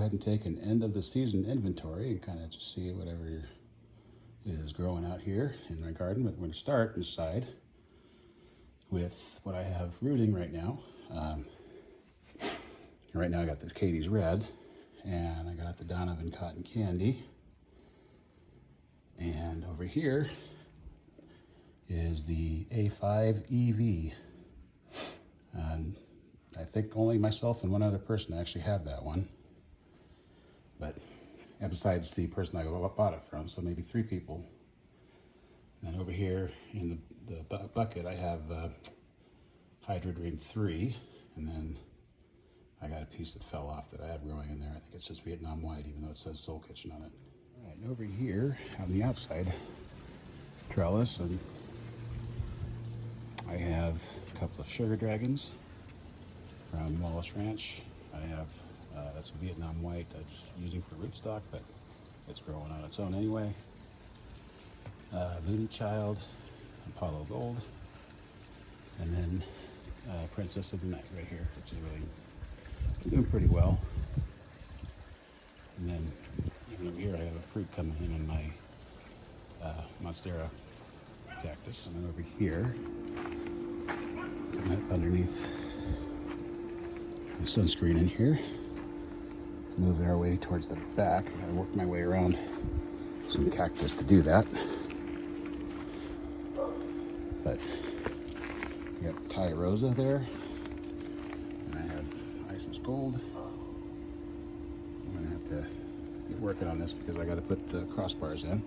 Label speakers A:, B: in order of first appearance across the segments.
A: ahead and take an end of the season inventory and kind of just see whatever is growing out here in my garden. But we're going to start inside with what I have rooting right now. Right now I got this Katie's Red, and I got the Donovan Cotton Candy. And over here is the A5 EV. And I think only myself and one other person actually have that one. But besides the person I bought it from, so maybe 3 people. And over here in the bucket, I have Hydro Dream 3, and then I got a piece that fell off that I have growing in there. I think it's just Vietnam White, even though it says Soul Kitchen on it. All right, and over here on the outside trellis, and I have a couple of Sugar Dragons from Wallace Ranch. I have, that's a Vietnam White I'm just using for rootstock, but it's growing on its own anyway. Looney Child, Apollo Gold, and then Princess of the Night right here. It's really doing pretty well. And then even over here I have a fruit coming in my Monstera cactus. And then over here, underneath the sunscreen in here, moving our way towards the back. I gotta work my way around some cactus to do that. But you got Thai Rosa there, and I have Isis Gold. I'm gonna have to get working on this because I gotta put the crossbars in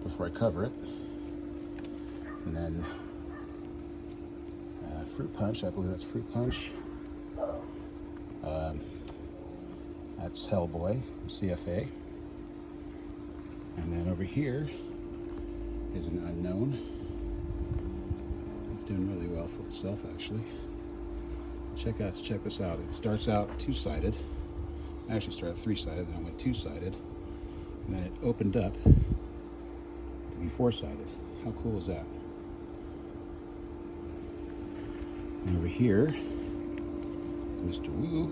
A: before I cover it. And then Fruit Punch, I believe that's Fruit Punch. That's Hellboy from CFA. And then over here is an Unknown. It's doing really well for itself, actually. Check this out. It starts out 2-sided. I actually started 3-sided, then I went 2-sided, and then it opened up to be 4-sided. How cool is that? And over here, Mr. Woo.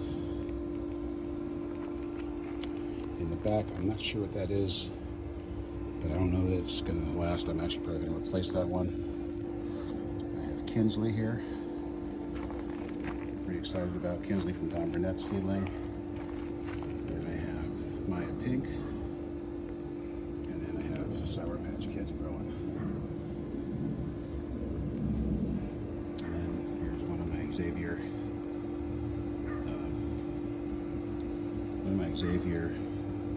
A: In the back, I'm not sure what that is, but I don't know that it's going to last. I'm actually probably going to replace that one. I have Kinsley here. Pretty excited about Kinsley from Tom Burnett's seedling. And I have Maya Pink. And then I have Sour Patch Kids growing. And then here's one of my Xavier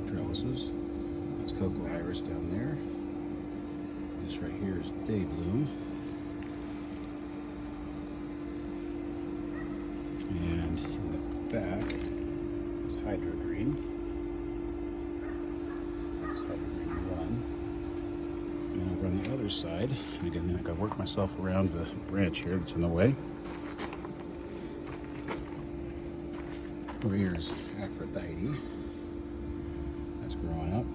A: trellises. That's Cocoa Iris down there. This right here is Daybloom. And in the back is Hydro Green. That's Hydro Green 1. And over on the other side, and again, I gotta work myself around the branch here that's in the way. Over here is Aphrodite. That's growing up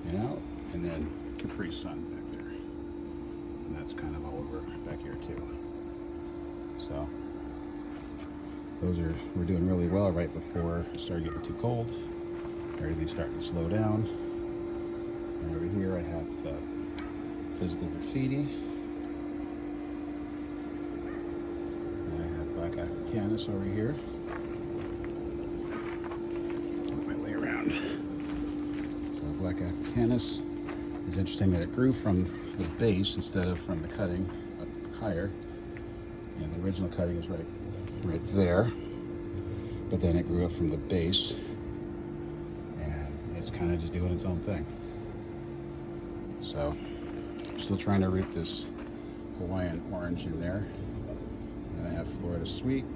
A: and out. And then Capri Sun back there. And that's kind of all over back here too. So we're doing really well right before it started getting too cold. Everything's starting to slow down. And over here I have Physical Graffiti. And I have Black Africanus over here. Get my way around. So Black Africanus is interesting that it grew from the base instead of from the cutting up higher. And the original cutting is right there, but then it grew up from the base, and it's kind of just doing its own thing. So I'm still trying to root this Hawaiian Orange in there. And I have Florida Sweet.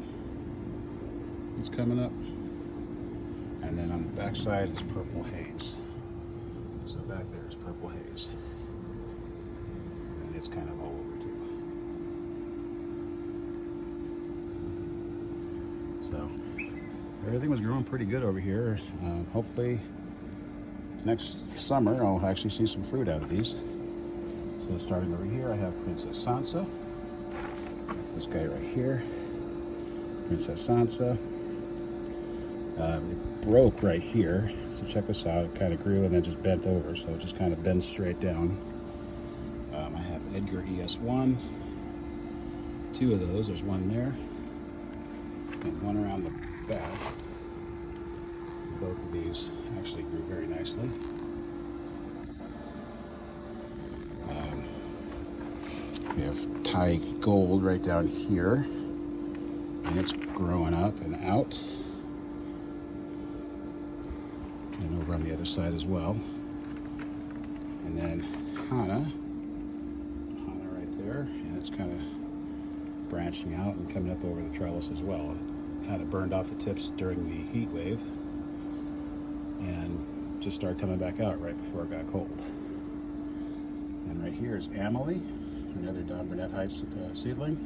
A: It's coming up. And then on the back side is Purple Haze. So back there is Purple Haze. And it's kind of all over too. So everything was growing pretty good over here. Hopefully next summer I'll actually see some fruit out of these. So starting over here, I have Princess Sansa. That's this guy right here. Princess Sansa. It broke right here, so check this out. It kind of grew and then just bent over, so it just kind of bends straight down. I have Edgar ES1, 2 of those. There's one there, and one around the back. Both of these actually grew very nicely. We have Thai Gold right down here, and it's growing up and out. And over on the other side as well. And then Hana right there, and it's kind of branching out and coming up over the trellis as well. It kind of burned off the tips during the heat wave and just started coming back out right before it got cold. And right here is Amelie, another Don Burnett Heights seedling.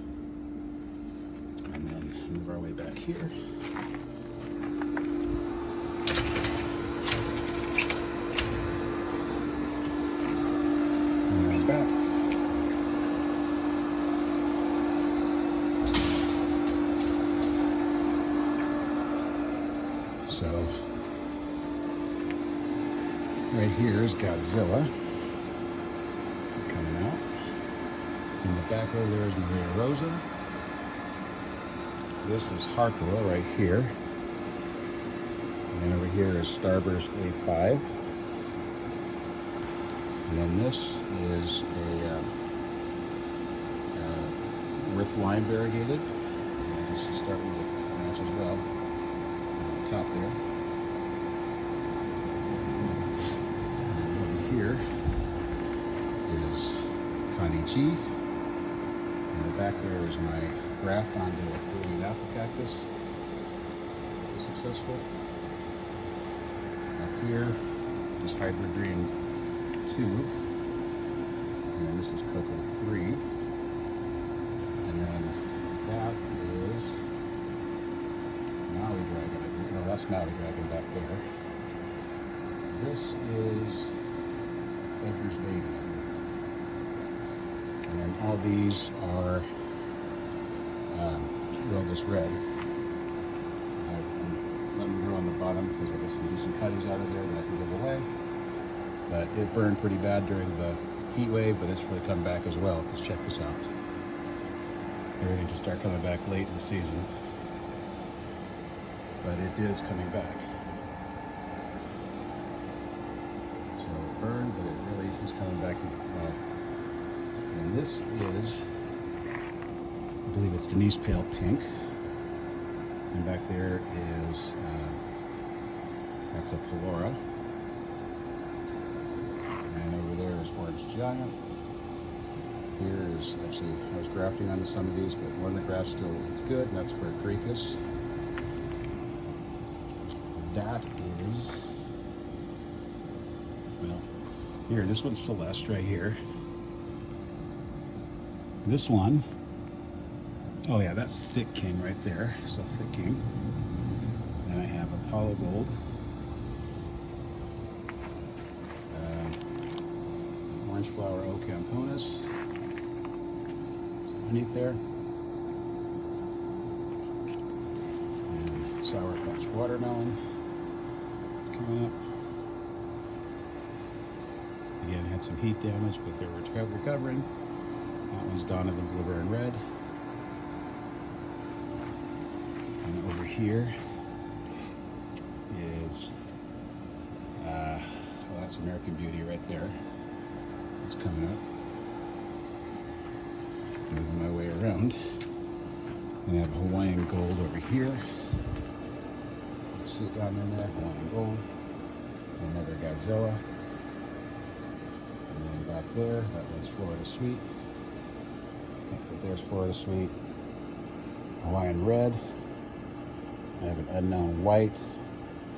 A: And then move our way back here. Back. So right here is Godzilla coming out. In the back over there is Maria Rosa. This is Harkula right here. And over here is Starburst A5. And then this is a Earth Line variegated. And this is starting to branch as well on the top there. And over here is Kanichi. And the back there is my graft onto a Korean apple cactus. Successful. Up here is Hybrid Dream 2, and this is Cocoa 3, and then that is Maui Dragon. No, that's Maui Dragon back there. This is Edgar's Baby. And then all these are Rogus Red. Let them grow on the bottom because I got some decent cuttings out of there that I can give away. But it burned pretty bad during the heat wave, but it's really come back as well. Let's check this out. They're ready to start coming back late in the season. But it is coming back. So it burned, but it really is coming back well. And this is, I believe it's Denise Pale Pink. And back there is, that's a Pelora. And over there is Orange Giant. Here is, actually, I was grafting onto some of these, but one of the grafts still is good, and that's for Cricus. That is, well, here, this one's Celeste right here. This one, oh yeah, that's Thick King right there, so Thick King. Then I have Apollo Gold. Orange Flower O Camponis. Underneath there. And Sour Patch Watermelon coming up. Again, had some heat damage, but they're recovering. That one's Donovan's Laverne Red. And over here is, well, that's American Beauty right there. It's coming up. Moving my way around. And I have Hawaiian Gold over here. Let's see it down in there, Hawaiian Gold. Another Godzilla. And then back there, that one's Florida Sweet. But there's Florida Sweet. Hawaiian Red. I have an Unknown White.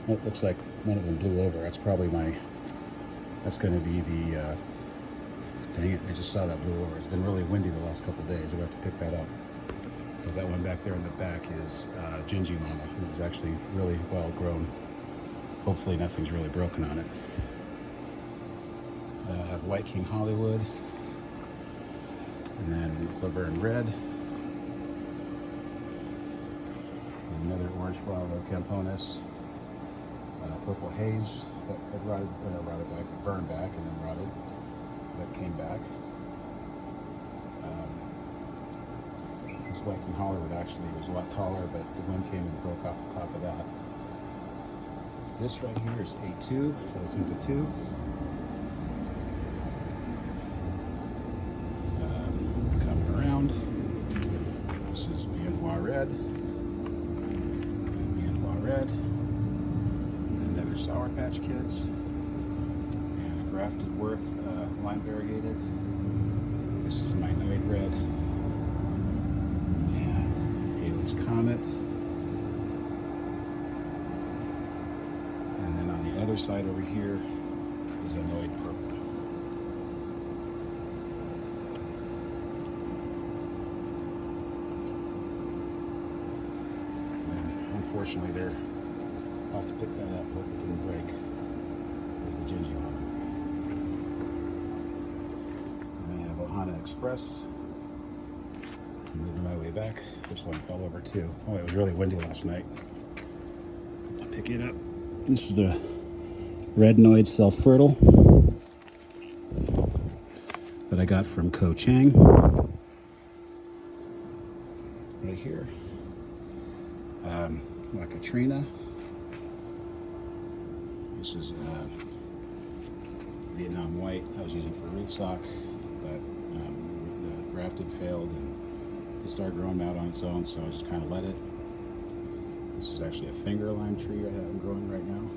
A: It looks like one of them blew over. That's probably my, that's going to be the, dang it, I just saw that blew over. It's been really windy the last couple of days. I'll have to pick that up. But that one back there in the back is Gingy Mama, who's actually really well grown. Hopefully nothing's really broken on it. I have White King Hollywood. And then Laverne Red. And another Orange Flower Camponis. Purple haze that had rotted back, burned back, and then rotted. That came back. This Viking Hollywood actually was a lot taller, but the wind came and broke off the top of that. This right here is A2, so it's into 2. Coming around. This is Biennois Red. And Biennois Red. Another Sour Patch Kids. And a Grafted Worth Lime Variegated. This is Minoid Red. Comet, and then on the other side over here is Annoyed Purple. And unfortunately, I'll have to pick that up. Hope it didn't break. Is the Gingy one. And I have Ohana Express. I'm moving my way back. This one fell over too. Oh, it was really windy last night. I'll pick it up. This is the Rednoid Self-Fertile that I got from Ko Chang. Right here. La Katrina. This is Vietnam White I was using for rootstock, but the grafted failed and it started growing out on its own, so I just kind of let it. This is actually a finger lime tree I have growing right now.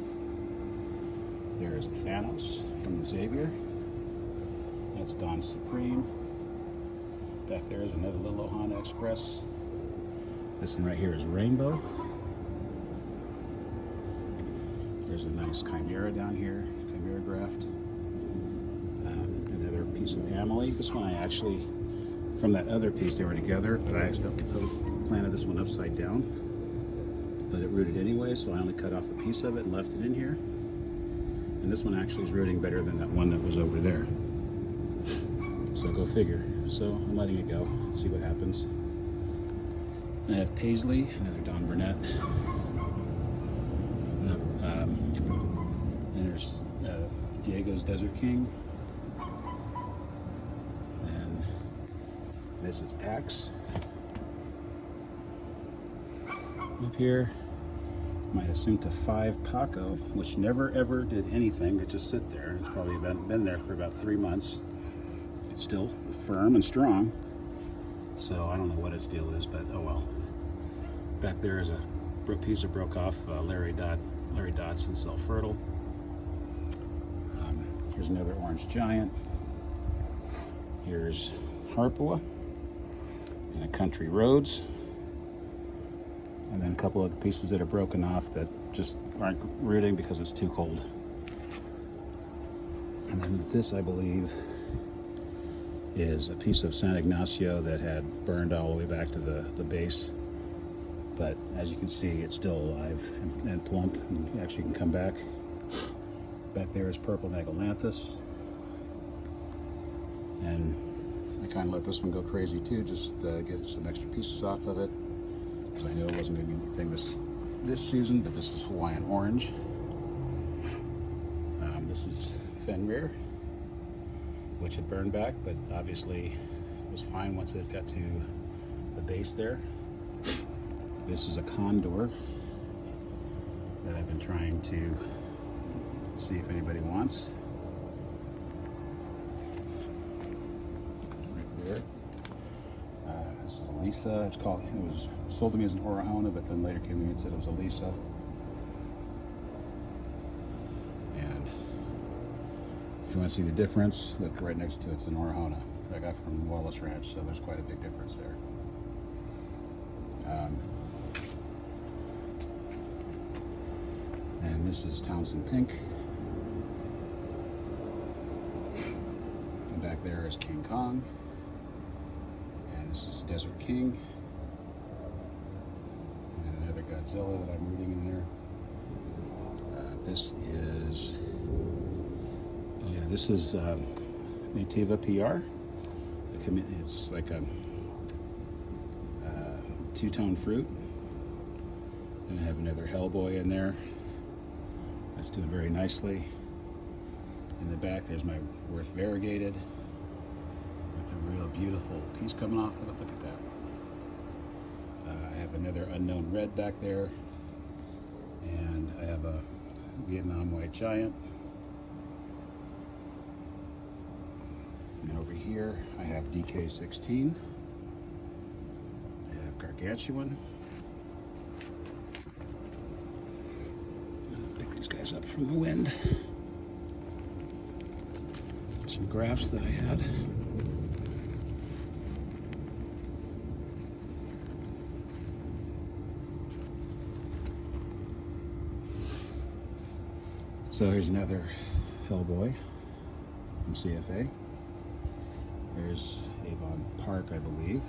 A: There's Thanos from the Xavier. That's Dawn Supreme. Back there is another little Ohana Express. This one right here is Rainbow. There's a nice Chimera down here, Chimera graft. Another piece of Amelie. This one I actually, from that other piece they were together, but I accidentally planted this one upside down. But it rooted anyway, so I only cut off a piece of it and left it in here. And this one actually is rooting better than that one that was over there. So go figure. So I'm letting it go, see what happens. I have Paisley, another Don Burnett. And there's Diego's Desert King. And this is Axe. Up here, my Assunta 5 Paco, which never ever did anything, it just sit there. It's probably been there for about 3 months. It's still firm and strong. So I don't know what its deal is, but oh well. Back there is a piece that broke off Larry Dodson Self-Fertile. Here's another Orange Giant. Here's Harpua and a Country Roads. And then a couple of pieces that are broken off that just aren't rooting because it's too cold. And then this, I believe, is a piece of San Ignacio that had burned all the way back to the base. But as you can see, it's still alive and plump and actually can come back. Back there is Purple Negalanthus. And I kind of let this one go crazy too, just get some extra pieces off of it. Because I knew it wasn't going to be anything this season, but this is Hawaiian Orange. This is Fenrir, which had burned back, but obviously was fine once it got to the base there. This is a Condor that I've been trying to see if anybody wants. Right there. This is Lisa. It was sold to me as an Orahona, but then later came to me and said it was a Lisa. And if you want to see the difference, look right next to it's an Orahona that I got from Wallace Ranch, so there's quite a big difference there. And this is Townsend Pink. And back there is King Kong. And this is Desert King. And another Godzilla that I'm rooting in there. This is Nativa PR. It's like a two-tone fruit. And I have another Hellboy in there. That's doing very nicely. In the back, there's my Worth variegated with a real beautiful piece coming off of it. Look at that. I have another unknown red back there, and I have a Vietnam White Giant. And over here, I have DK16. I have Gargantuan. I'll pick these guys up from the wind. Some grafts that I had. So here's another Hellboy from CFA. There's Avon Park, I believe.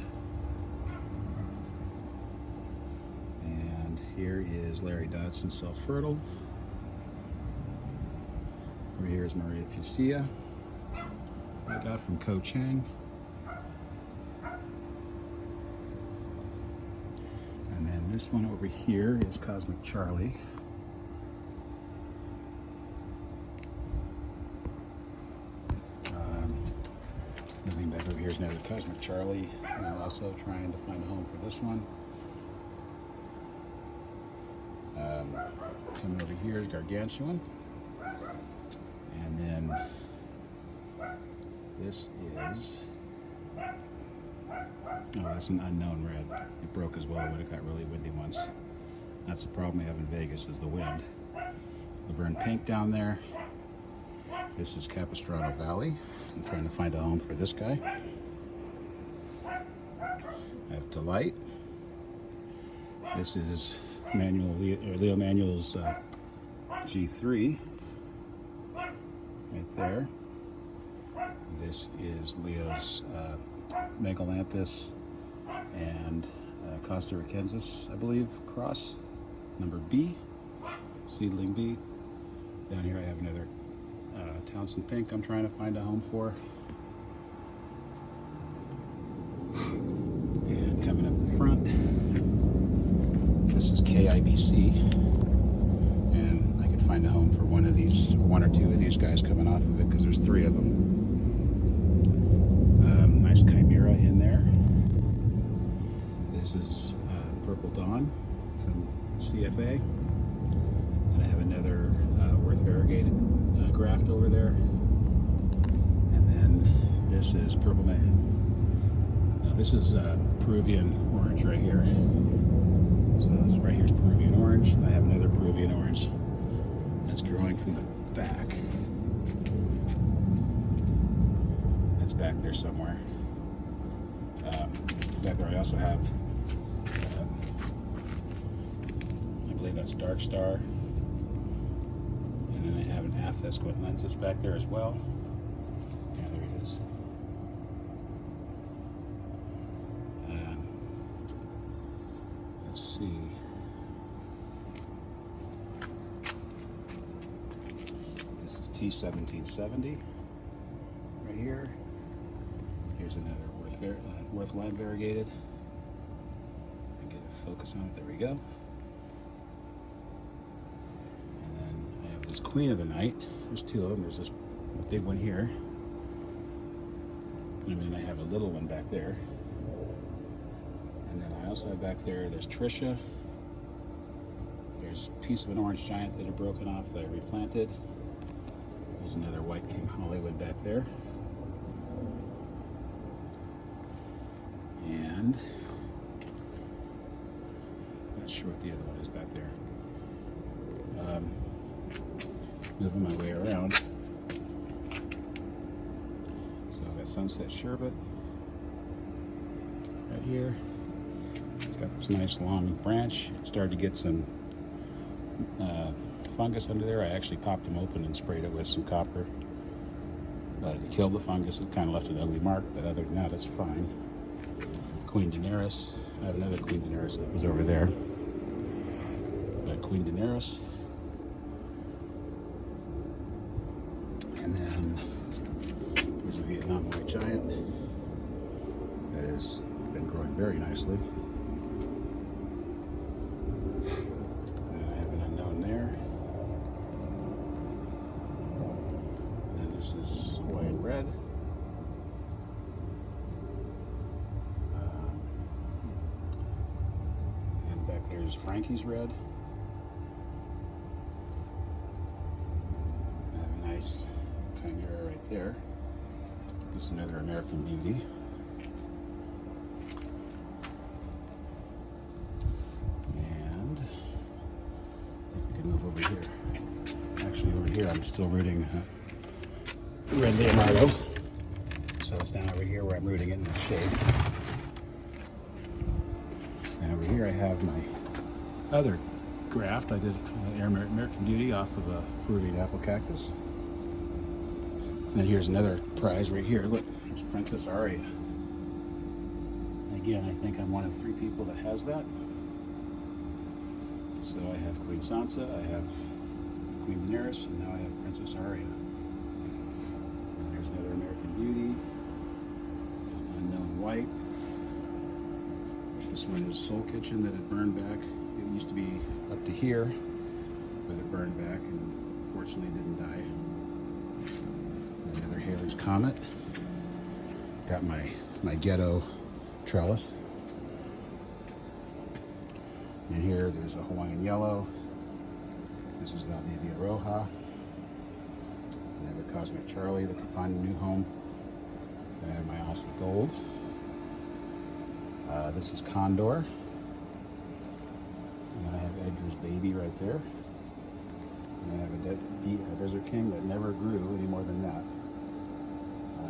A: And here is Larry Dodson Self-Fertile. Over here is Maria Fusia, I got from Ko Chang. And then this one over here is Cosmic Charlie. Moving back over here is another Cosmic Charlie. And I'm also trying to find a home for this one. Coming over here is Gargantuan. And then this is, oh, that's an unknown red. It broke as well when it got really windy once. That's the problem we have in Vegas, is the wind. Laverne Pink down there. This is Capistrano Valley. I'm trying to find a home for this guy. I have Delight. This is Leo Manuel's G3 right there. This is Leo's Megalanthus and Costa Ricensis, I believe, cross, number B, seedling B. Down here I have another Townsend Pink I'm trying to find a home for. And coming up in front, this is KIBC. And I could find a home for one of these, or one or two of these guys coming off of it, because there's three of them. Nice Chimera in there. This is Purple Dawn from CFA. And I have another Worth variegated graft over there. And then this is Purple Man. This is Peruvian orange right here. So this right here is Peruvian orange. I have another Peruvian orange that's growing from the back. That's back there somewhere. Back there I also have, I believe that's Dark Star. And then I have an Aphis Squintensis back there as well. Yeah, there he is. Let's see. This is T1770 right here. Here's another Worth Lime variegated. I get a focus on it. There we go. And then I have this Queen of the Night. There's two of them. There's this big one here. And then I have a little one back there. And then I also have back there, there's Trisha. There's a piece of an orange giant that had broken off that I replanted. There's another White King Hollywood back there. And not sure what the other one is back there. Moving my way around. So I've got Sunset Sherbet right here. It's got this nice long branch. It started to get some fungus under there. I actually popped them open and sprayed it with some copper. But it killed the fungus. It kind of left an ugly mark, but other than that, it's fine. Queen Daenerys. I have another Queen Daenerys that was over there. Got Queen Daenerys. And then there's a Vietnam White Giant that has been growing very nicely. And then I have an unknown there. This is Hawaiian red. And back there is Frankie's red. I have a nice Chimera right there. This is another American Beauty. And I think we can move over here. Actually, over here, I'm still rooting Red Leonardo. So it's down over here where I'm rooting it in the shade. And over here, I have my other graft. I did American Beauty off of a Peruvian apple cactus. And then here's another prize right here. Look, there's Princess Aria. Again, I think I'm one of 3 people that has that. So I have Queen Sansa, I have Queen Daenerys, and now I have Princess Aria. And there's another American Beauty, Unknown White. This one is Soul Kitchen that had burned back. It used to be up to here, but it burned back and unfortunately didn't die. Another Halley's Comet. Got my ghetto trellis. And here there's a Hawaiian Yellow. This is Valdivia Roja. I have a Cosmic Charlie that can find a new home. I have my Asa Gold. This is Condor. And then I have Edgar's Baby right there. And I have a Desert King that never grew any more than that.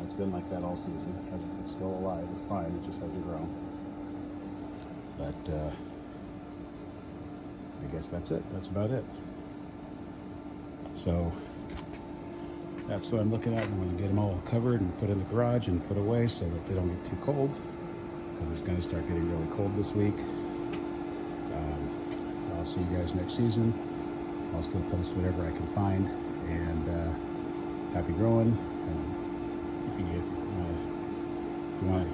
A: It's been like that all season. It's still alive. It's fine. It just hasn't grown. But I guess that's it. That's about it. So that's what I'm looking at. I'm going to get them all covered and put in the garage and put away so that they don't get too cold, because it's going to start getting really cold this week. I'll see you guys next season. I'll still post whatever I can find. And happy growing. And if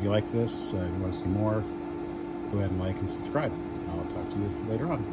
A: you like this, you want to see more, go ahead and like and subscribe. I'll talk to you later on.